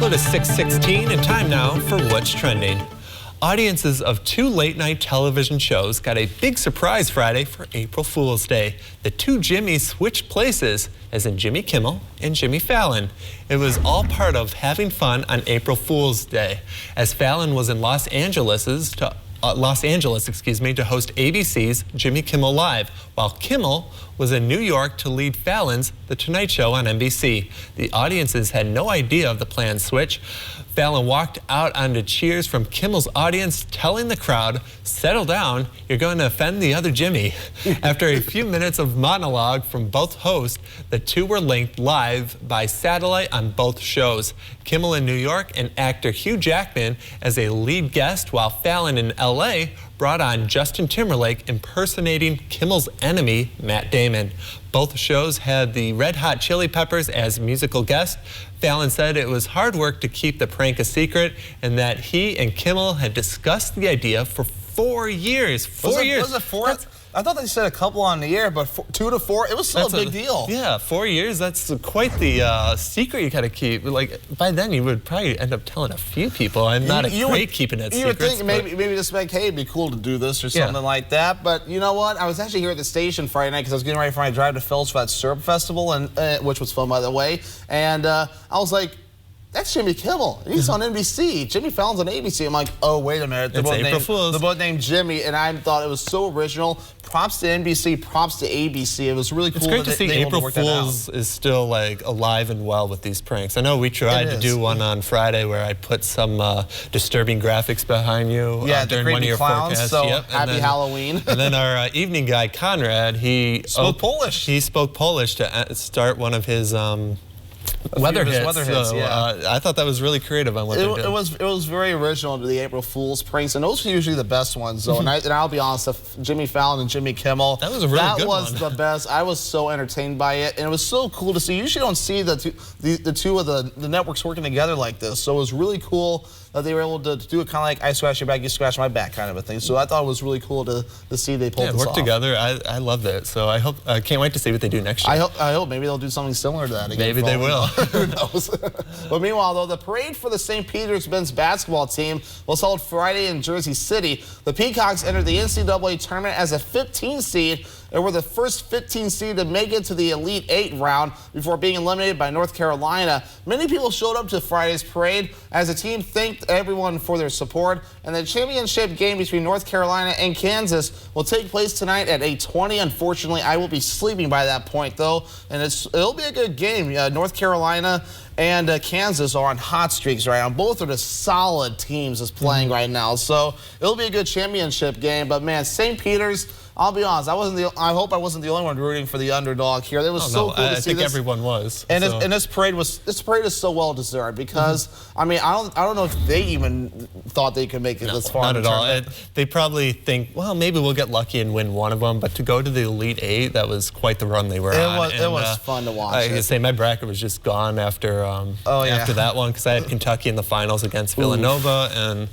Well, it is 6:16 and time now for What's Trending. Audiences of two late-night television shows got a big surprise Friday for April Fool's Day. The two Jimmys switched places, as in Jimmy Kimmel and Jimmy Fallon. It was all part of having fun on April Fool's Day, as Fallon was in Los Angeles to host ABC's Jimmy Kimmel Live, while Kimmel was in New York to lead Fallon's The Tonight Show on NBC. The audiences had no idea of the planned switch. Fallon walked out onto cheers from Kimmel's audience, telling the crowd, "Settle down, you're going to offend the other Jimmy." After a few minutes of monologue from both hosts, the two were linked live by satellite on both shows. Kimmel in New York and actor Hugh Jackman as a lead guest, while Fallon in LA brought on Justin Timberlake impersonating Kimmel's enemy, Matt Damon. Both shows had the Red Hot Chili Peppers as musical guests. Fallon said it was hard work to keep the prank a secret and that he and Kimmel had discussed the idea for 4 years. Was it 4? I thought they said a couple on the air, but 2 to 4, it was still a big deal. Yeah, 4 years, that's quite the secret you gotta keep. Like, by then you would probably end up telling a few people. I'm not great keeping it secret. You would think maybe just like, hey, it'd be cool to do this or something like that. But you know what? I was actually here at the station Friday night because I was getting ready for my drive to Phil's for that syrup festival, and which was fun, by the way. And I was like, that's Jimmy Kimmel. He's on NBC. Jimmy Fallon's on ABC. I'm like, oh, wait a minute. They're both named Jimmy, and I thought it was so original. Props to NBC, props to ABC. It was really cool. It's great to see April Fool's is still like alive and well with these pranks. I know we tried to do one on Friday where I put some disturbing graphics behind you during one of your forecasts. So happy Halloween. And then our evening guy, Conrad, he spoke Polish. He spoke Polish to start one of his weather hits. I thought that was really creative on what they did. It was very original to the April Fool's pranks, and those are usually the best ones. Though, and I'll be honest, Jimmy Fallon and Jimmy Kimmel, that was a really good one. That was the best. I was so entertained by it, and it was so cool to see. You usually don't see the two of the networks working together like this, so it was really cool that they were able to do it kind of like I scratch your back, you scratch my back kind of a thing. So I thought it was really cool to see they pulled this off. Work together. I loved it. So I can't wait to see what they do next year. I hope maybe they'll do something similar to that again. Maybe they will. Who knows? But meanwhile, though, the parade for the St. Peter's men's basketball team was held Friday in Jersey City. The Peacocks entered the NCAA tournament as a 15 seed and were the first 15 seed to make it to the Elite 8 round before being eliminated by North Carolina. Many people showed up to Friday's parade as the team thanked everyone for their support, and the championship game between North Carolina and Kansas will take place tonight at 8:20. Unfortunately, I will be sleeping by that point, though, and it'll be a good game. North Carolina and Kansas are on hot streaks right now. Both are the solid teams that's playing right now, so it'll be a good championship game. But man, St. Peter's, I'll be honest, I hope I wasn't the only one rooting for the underdog here. It was so cool to see this. I think everyone was. And this parade is so well deserved because I mean I don't know if they even thought they could make it this far. Not at all. They probably think, well, maybe we'll get lucky and win one of them. But to go to the Elite 8, that was quite the run they were on. It was fun to watch. I can say my bracket was just gone after after that one because I had Kentucky in the finals against Villanova and.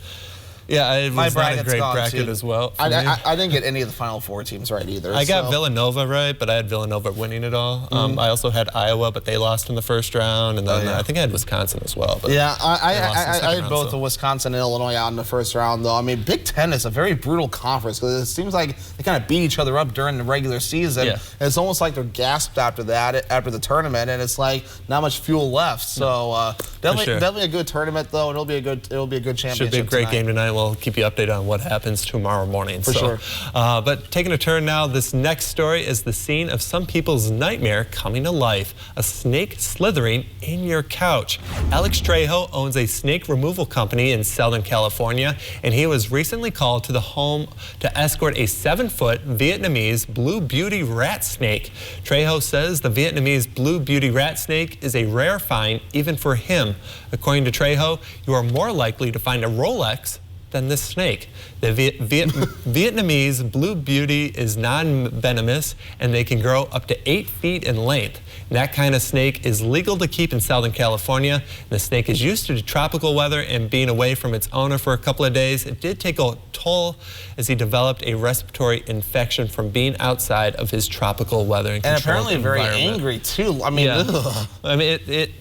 Yeah, it was not a great bracket as well. I didn't get any of the Final Four teams right either. I got Villanova right, but I had Villanova winning it all. I also had Iowa, but they lost in the first round, and then I think I had Wisconsin as well. But I had both of Wisconsin and Illinois out in the first round, though. I mean, Big Ten is a very brutal conference because it seems like they kind of beat each other up during the regular season. And it's almost like they're gasped after the tournament, and it's like not much fuel left. So definitely a good tournament, though, and it'll be a good championship. Should be a great game tonight. We'll keep you updated on what happens tomorrow morning. For sure. But taking a turn now, this next story is the scene of some people's nightmare coming to life. A snake slithering in your couch. Alex Trejo owns a snake removal company in Southern California, and he was recently called to the home to escort a 7-foot Vietnamese blue beauty rat snake. Trejo says the Vietnamese blue beauty rat snake is a rare find even for him. According to Trejo, you are more likely to find a Rolex than this snake. The Vietnamese blue beauty is non-venomous, and they can grow up to 8 feet in length. And that kind of snake is legal to keep in Southern California. The snake is used to tropical weather and being away from its owner for a couple of days. It did take a toll as he developed a respiratory infection from being outside of his tropical weather and apparently very angry too. I mean, yeah. I mean,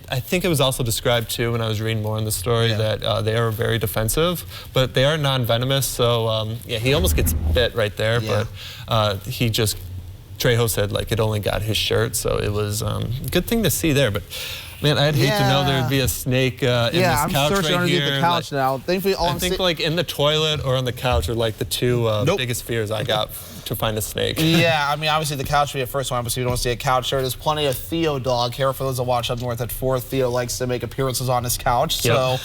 I think it was also described too when I was reading more in the story that they are very defensive, but they are non-venomous. So yeah, he almost gets bit right there, but he just. Trejo said like it only got his shirt, so it was a good thing to see there. But man, I'd hate to know there'd be a snake in this couch I'm searching right underneath here. the couch now. Thankfully, I think like in the toilet or on the couch are like the two biggest fears I got to find a snake. Yeah, I mean, obviously the couch would be the first one, obviously you don't see a couch here. There's plenty of Theo dog hair. For those that watch up north at 4, Theo likes to make appearances on his couch. So,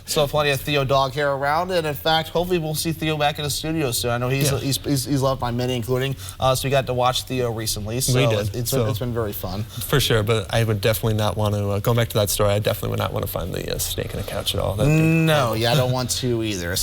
so plenty of Theo dog hair around. And in fact, hopefully we'll see Theo back in the studio soon. I know he's loved by many, including so we got to watch Theo recently. So we did. It's been very fun. For sure, but I would definitely not want to, going back to that story, I definitely would not want to find the snake in a couch at all. No, yeah, I don't want to either.